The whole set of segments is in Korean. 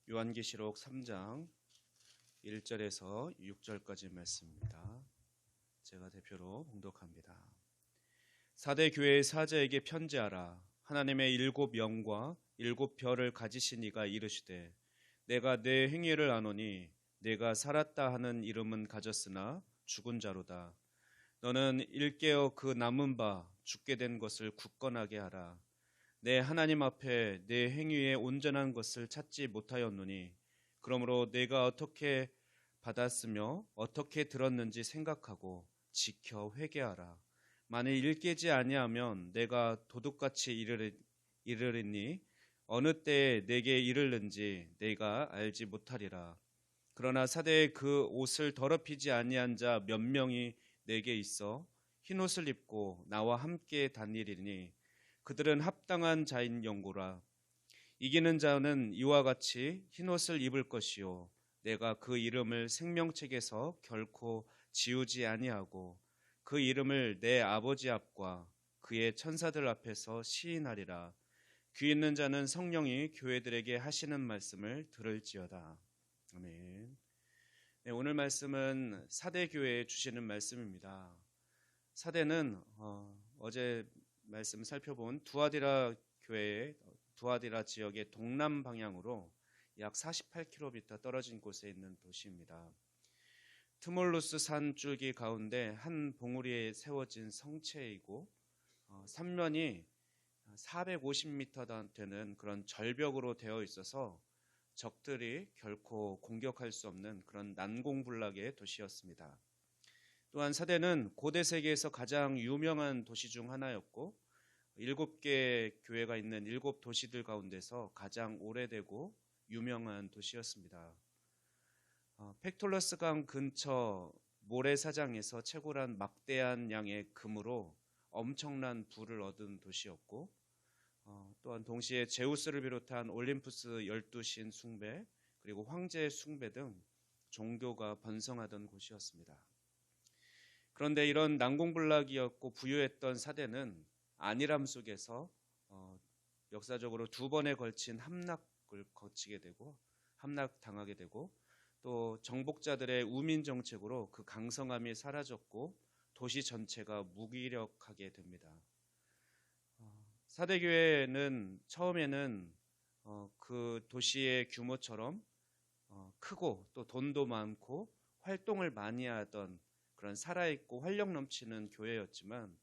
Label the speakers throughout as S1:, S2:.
S1: 요한계시록 3장 1절에서 6절까지 말씀입니다. 제가 대표로 봉독합니다. 사대 교회의 사자에게 편지하라. 하나님의 일곱 영과 일곱 별을 가지신 이가 이르시되 내가 내 행위를 아노니 내가 살았다 하는 이름은 가졌으나 죽은 자로다. 너는 일깨어 그 남은 바 죽게 된 것을 굳건하게 하라. 내 하나님 앞에 내 행위에 온전한 것을 찾지 못하였노니 그러므로 내가 어떻게 받았으며 어떻게 들었는지 생각하고 지켜 회개하라. 만일 일깨지 아니하면 내가 도둑같이 이르리니 어느 때에 내게 이르는지 내가 알지 못하리라. 그러나 사대에 그 옷을 더럽히지 아니한 자 몇 명이 내게 있어 흰옷을 입고 나와 함께 다니리니 그들은 합당한 자인 영고라. 이기는 자는 이와 같이 흰옷을 입을 것이요 내가 그 이름을 생명책에서 결코 지우지 아니하고 그 이름을 내 아버지 앞과 그의 천사들 앞에서 시인하리라. 귀 있는 자는 성령이 교회들에게 하시는 말씀을 들을지어다. 아멘. 네, 오늘 말씀은 사대 교회에 주시는 말씀입니다. 사대는 어제 말씀 살펴본 두아디라 교회의 두아디라 지역의 동남 방향으로 약 48km 떨어진 곳에 있는 도시입니다. 트몰루스 산 줄기 가운데 한 봉우리에 세워진 성체이고 삼면이 450m 되는 그런 절벽으로 되어 있어서 적들이 결코 공격할 수 없는 그런 난공불락의 도시였습니다. 또한 사대는 고대 세계에서 가장 유명한 도시 중 하나였고 7개 교회가 있는 7도시들 가운데서 가장 오래되고 유명한 도시였습니다. 팩톨러스 강 근처 모래사장에서 채굴한 막대한 양의 금으로 엄청난 부를 얻은 도시였고 또한 동시에 제우스를 비롯한 올림푸스 12신 숭배 그리고 황제 숭배 등 종교가 번성하던 곳이었습니다. 그런데 이런 난공불락이었고 부유했던 사대는 안일함 속에서 역사적으로 2번에 걸친 함락을 거치게 되고 함락당하게 되고 또 정복자들의 우민 정책으로 그 강성함이 사라졌고 도시 전체가 무기력하게 됩니다. 사대교회는 처음에는 그 도시의 규모처럼 크고 또 돈도 많고 활동을 많이 하던 그런 살아있고 활력 넘치는 교회였지만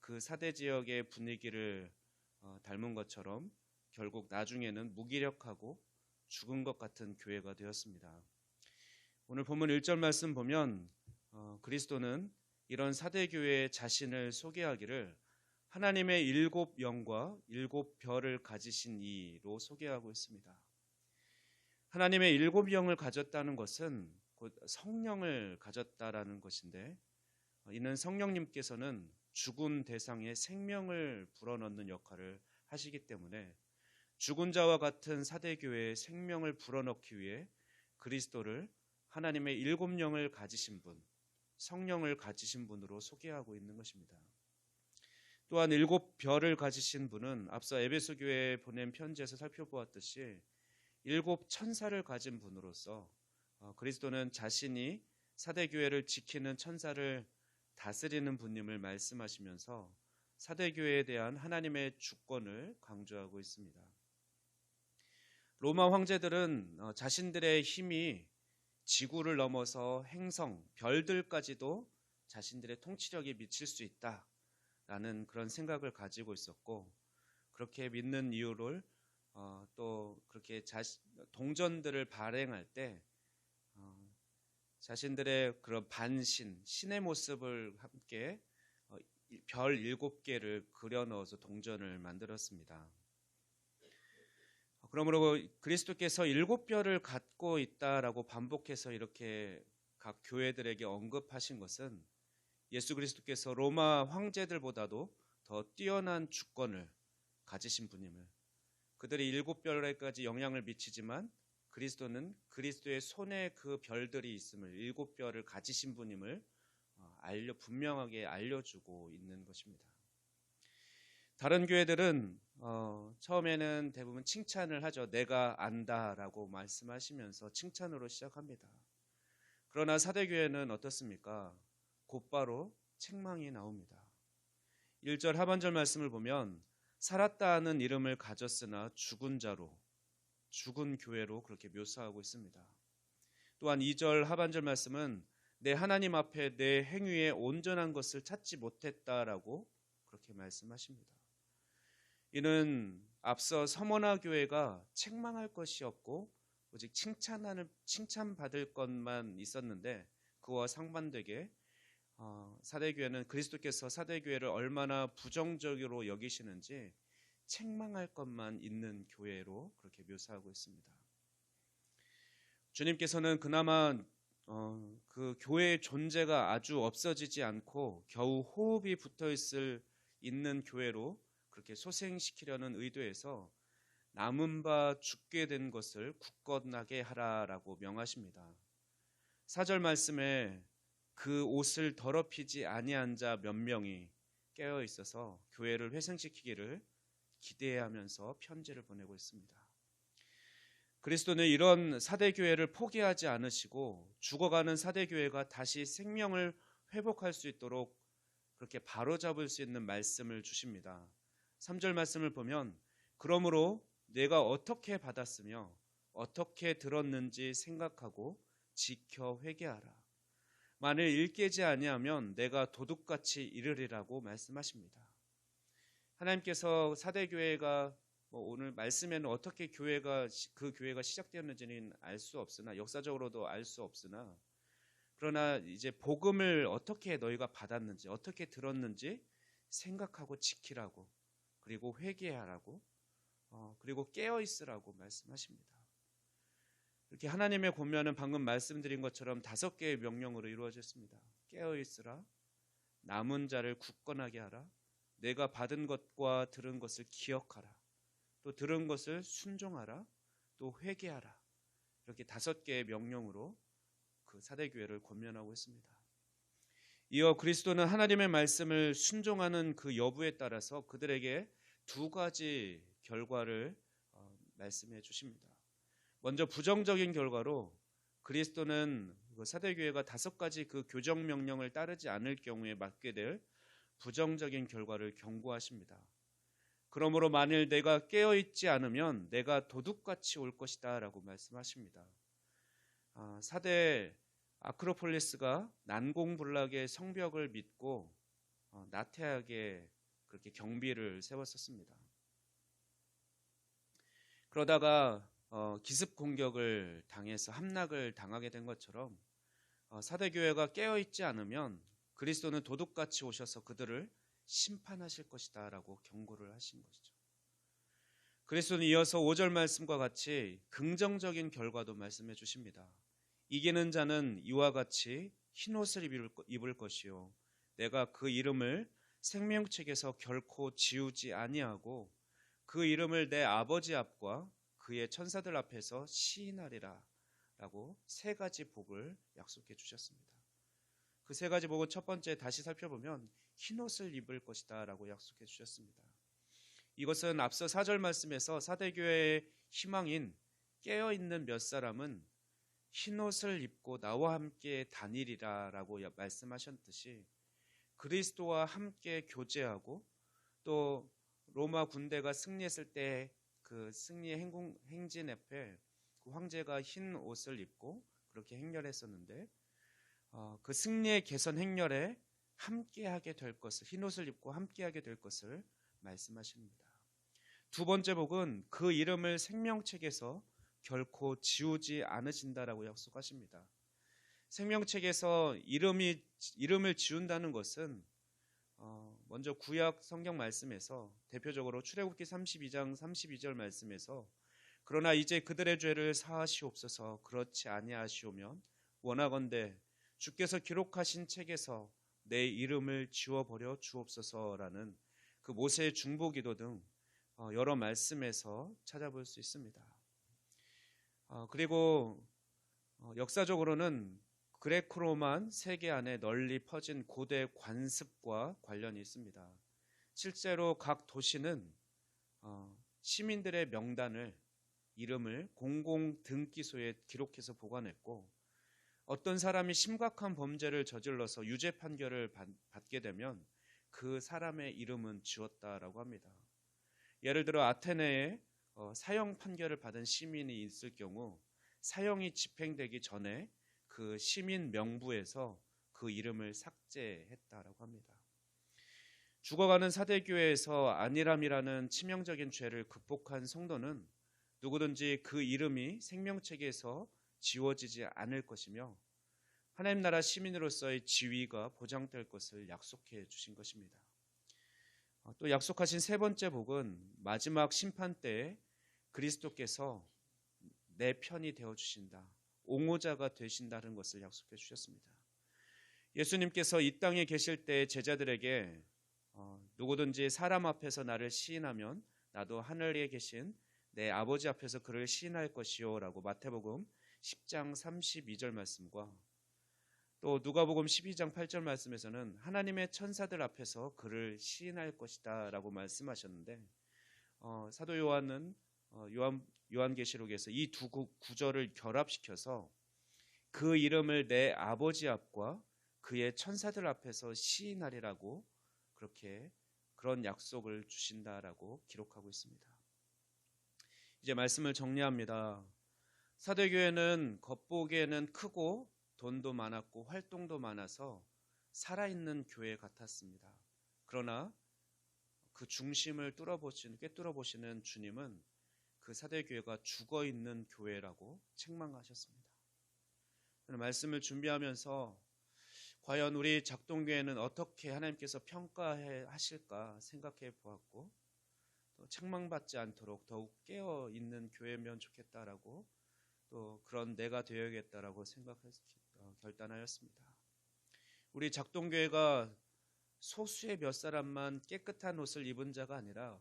S1: 그 사대 지역의 분위기를 닮은 것처럼 결국 나중에는 무기력하고 죽은 것 같은 교회가 되었습니다. 오늘 본문 1절 말씀 보면 그리스도는 이런 사대 교회의 자신을 소개하기를 하나님의 7 영과 7 별을 가지신 이로 소개하고 있습니다. 하나님의 7 영을 가졌다는 것은 곧 성령을 가졌다라는 것인데 이는 성령님께서는 죽은 대상에 생명을 불어넣는 역할을 하시기 때문에 죽은 자와 같은 사대교회의 생명을 불어넣기 위해 그리스도를 하나님의 7 영을 가지신 분, 성령을 가지신 분으로 소개하고 있는 것입니다. 또한 7 별을 가지신 분은 앞서 에베소 교회에 보낸 편지에서 살펴보았듯이 7 천사를 가진 분으로서 그리스도는 자신이 사대교회를 지키는 천사를 다스리는 분임을 말씀하시면서 사대교회에 대한 하나님의 주권을 강조하고 있습니다. 로마 황제들은 자신들의 힘이 지구를 넘어서 행성, 별들까지도 자신들의 통치력이 미칠 수 있다라는 그런 생각을 가지고 있었고 그렇게 믿는 이유를 또 그렇게 동전들을 발행할 때 자신들의 그런 반신, 신의 모습을 함께 별 7개를 그려 넣어서 동전을 만들었습니다. 그러므로 그리스도께서 7별을 갖고 있다라고 반복해서 이렇게 각 교회들에게 언급하신 것은 예수 그리스도께서 로마 황제들보다도 더 뛰어난 주권을 가지신 분임을, 그들이 7별에까지 영향을 미치지만 그리스도는 그리스도의 손에 그 별들이 있음을 7별을 가지신 분임을 분명하게 알려주고 있는 것입니다. 다른 교회들은 처음에는 대부분 칭찬을 하죠. 내가 안다라고 말씀하시면서 칭찬으로 시작합니다. 그러나 사대교회는 어떻습니까? 곧바로 책망이 나옵니다. 1절 하반절 말씀을 보면 살았다는 이름을 가졌으나 죽은 자로, 죽은 교회로 그렇게 묘사하고 있습니다. 또한 2절 하반절 말씀은 내 하나님 앞에 내 행위에 온전한 것을 찾지 못했다라고 그렇게 말씀하십니다. 이는 앞서 서머나 교회가 책망할 것이 없고 오직 칭찬받을 것만 있었는데, 그와 상반되게 사대교회는 그리스도께서 사대교회를 얼마나 부정적으로 여기시는지 책망할 것만 있는 교회로 그렇게 묘사하고 있습니다. 주님께서는 그나마 그 교회의 존재가 아주 없어지지 않고 겨우 호흡이 붙어 있는 교회로 그렇게 소생시키려는 의도에서 남은 바 죽게 된 것을 굳건하게 하라라고 명하십니다. 4절 말씀에 그 옷을 더럽히지 아니한 자 몇 명이 깨어 있어서 교회를 회생시키기를 기대하면서 편지를 보내고 있습니다. 그리스도는 이런 사대교회를 포기하지 않으시고 죽어가는 사대교회가 다시 생명을 회복할 수 있도록 그렇게 바로잡을 수 있는 말씀을 주십니다. 3절 말씀을 보면 그러므로 내가 어떻게 받았으며 어떻게 들었는지 생각하고 지켜 회개하라. 만일 일깨지 아니하면 내가 도둑같이 이르리라고 말씀하십니다. 하나님께서 사대교회가 오늘 말씀에는 어떻게 그 교회가 시작되었는지는 알 수 없으나, 역사적으로도 알 수 없으나, 그러나 이제 복음을 어떻게 너희가 받았는지, 어떻게 들었는지 생각하고 지키라고, 그리고 회개하라고, 그리고 깨어 있으라고 말씀하십니다. 이렇게 하나님의 권면은 방금 말씀드린 것처럼 5개의 명령으로 이루어졌습니다. 깨어 있으라, 남은 자를 굳건하게 하라, 내가 받은 것과 들은 것을 기억하라, 또 들은 것을 순종하라, 또 회개하라. 이렇게 5개의 명령으로 그 사대교회를 권면하고 있습니다. 이어 그리스도는 하나님의 말씀을 순종하는 그 여부에 따라서 그들에게 2가지 결과를 말씀해 주십니다. 먼저 부정적인 결과로 그리스도는 그 사대교회가 5가지 그 교정 명령을 따르지 않을 경우에 맞게 될 부정적인 결과를 경고하십니다. 그러므로 만일 내가 깨어있지 않으면 내가 도둑같이 올 것이다 라고 말씀하십니다. 사대 아크로폴리스가 난공불락의 성벽을 믿고 나태하게 그렇게 경비를 세웠었습니다. 그러다가 기습 공격을 당해서 함락을 당하게 된 것처럼 사대교회가 깨어있지 않으면 그리스도는 도둑같이 오셔서 그들을 심판하실 것이다 라고 경고를 하신 것이죠. 그리스도는 이어서 5절 말씀과 같이 긍정적인 결과도 말씀해 주십니다. 이기는 자는 이와 같이 흰옷을 입을 것이요 내가 그 이름을 생명책에서 결코 지우지 아니하고 그 이름을 내 아버지 앞과 그의 천사들 앞에서 시인하리라 라고 3가지 복을 약속해 주셨습니다. 그 3가지 복은 첫 번째, 다시 살펴보면 흰옷을 입을 것이다 라고 약속해 주셨습니다. 이것은 앞서 4절 말씀에서 사대교회의 희망인 깨어있는 몇 사람은 흰옷을 입고 나와 함께 다니리라 라고 말씀하셨듯이 그리스도와 함께 교제하고, 또 로마 군대가 승리했을 때 그 승리의 행진 앞에 그 황제가 흰 옷을 입고 그렇게 행렬했었는데, 그 승리의 개선 행렬에 함께하게 될 것을, 흰 옷을 입고 함께하게 될 것을 말씀하십니다. 2번째 복은 그 이름을 생명책에서 결코 지우지 않으신다라고 약속하십니다. 생명책에서 이름을 지운다는 것은 먼저 구약 성경 말씀에서 대표적으로 출애굽기 32장 32절 말씀에서 그러나 이제 그들의 죄를 사하시옵소서 그렇지 아니하시오면 원하건대 주께서 기록하신 책에서 내 이름을 지워버려 주옵소서라는 그 모세의 중보기도 등 여러 말씀에서 찾아볼 수 있습니다. 그리고 역사적으로는 그레코로만 세계 안에 널리 퍼진 고대 관습과 관련이 있습니다. 실제로 각 도시는 시민들의 명단을 이름을 공공 등기소에 기록해서 보관했고 어떤 사람이 심각한 범죄를 저질러서 유죄 판결을 받게 되면 그 사람의 이름은 지웠다라고 합니다. 예를 들어 아테네에 사형 판결을 받은 시민이 있을 경우 사형이 집행되기 전에 그 시민 명부에서 그 이름을 삭제했다라고 합니다. 죽어가는 사대교회에서 안일함이라는 치명적인 죄를 극복한 성도는 누구든지 그 이름이 생명책에서 지워지지 않을 것이며 하나님 나라 시민으로서의 지위가 보장될 것을 약속해 주신 것입니다. 또 약속하신 세 번째 복은 마지막 심판 때에 그리스도께서 내 편이 되어주신다, 옹호자가 되신다는 것을 약속해 주셨습니다. 예수님께서 이 땅에 계실 때 제자들에게 누구든지 사람 앞에서 나를 시인하면 나도 하늘에 계신 내 아버지 앞에서 그를 시인할 것이요 라고 마태복음 10장 32절 말씀과 또 누가복음 12장 8절 말씀에서는 하나님의 천사들 앞에서 그를 시인할 것이다 라고 말씀하셨는데 사도 요한은 요한계시록에서 이 두 구절을 결합시켜서 그 이름을 내 아버지 앞과 그의 천사들 앞에서 시인하리라고 그런 약속을 주신다라고 기록하고 있습니다. 이제 말씀을 정리합니다. 사대교회는 겉보기에는 크고 돈도 많았고 활동도 많아서 살아있는 교회 같았습니다. 그러나 그 중심을 꿰뚫어 보시는 주님은 그 사대교회가 죽어있는 교회라고 책망하셨습니다. 저는 말씀을 준비하면서 과연 우리 작동교회는 어떻게 하나님께서 평가하실까 생각해 보았고 또 책망받지 않도록 더욱 깨어있는 교회면 좋겠다라고 또 그런 내가 되어야겠다라고 결단하였습니다. 우리 작동교회가 소수의 몇 사람만 깨끗한 옷을 입은 자가 아니라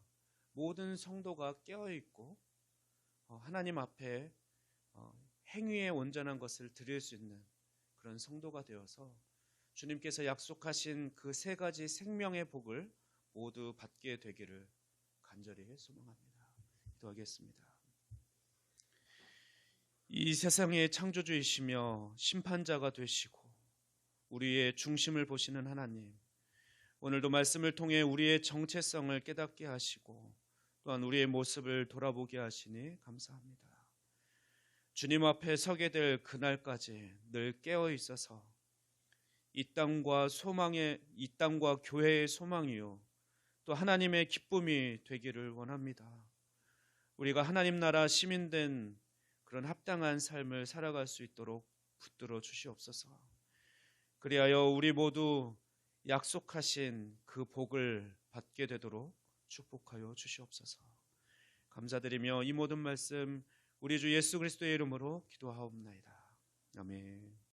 S1: 모든 성도가 깨어있고 하나님 앞에 행위에 온전한 것을 드릴 수 있는 그런 성도가 되어서 주님께서 약속하신 그 세 가지 생명의 복을 모두 받게 되기를 간절히 소망합니다. 기도하겠습니다. 이 세상의 창조주이시며 심판자가 되시고 우리의 중심을 보시는 하나님, 오늘도 말씀을 통해 우리의 정체성을 깨닫게 하시고 또한 우리의 모습을 돌아보게 하시니 감사합니다. 주님 앞에 서게 될 그날까지 늘 깨어 있어서 이 땅과 교회의 소망이요 또 하나님의 기쁨이 되기를 원합니다. 우리가 하나님 나라 시민된 그런 합당한 삶을 살아갈 수 있도록 붙들어 주시옵소서. 그리하여 우리 모두 약속하신 그 복을 받게 되도록 축복하여 주시옵소서. 감사드리며 이 모든 말씀 우리 주 예수 그리스도의 이름으로 기도하옵나이다. 아멘.